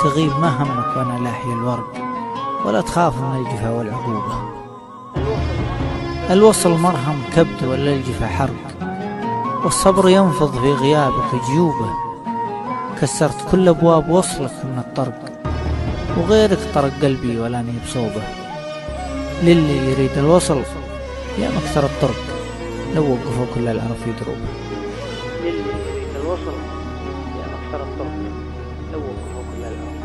تغيب ما همك وانا لاحي الورق، ولا تخاف من الجفا والعقوبة. الوصل مرهم كبد ولا الجفا حرق، والصبر ينفض في غيابك جيوبه. كسرت كل أبواب وصلك من الطرق، وغيرك طرق قلبي ولاني بصوبه. للي يريد الوصل يا مكثر الطرق، لو وقفوا كل الأرض في دروبه. للي يريد الوصل يا مكثر الطرق، لو وقفوا كل الأرض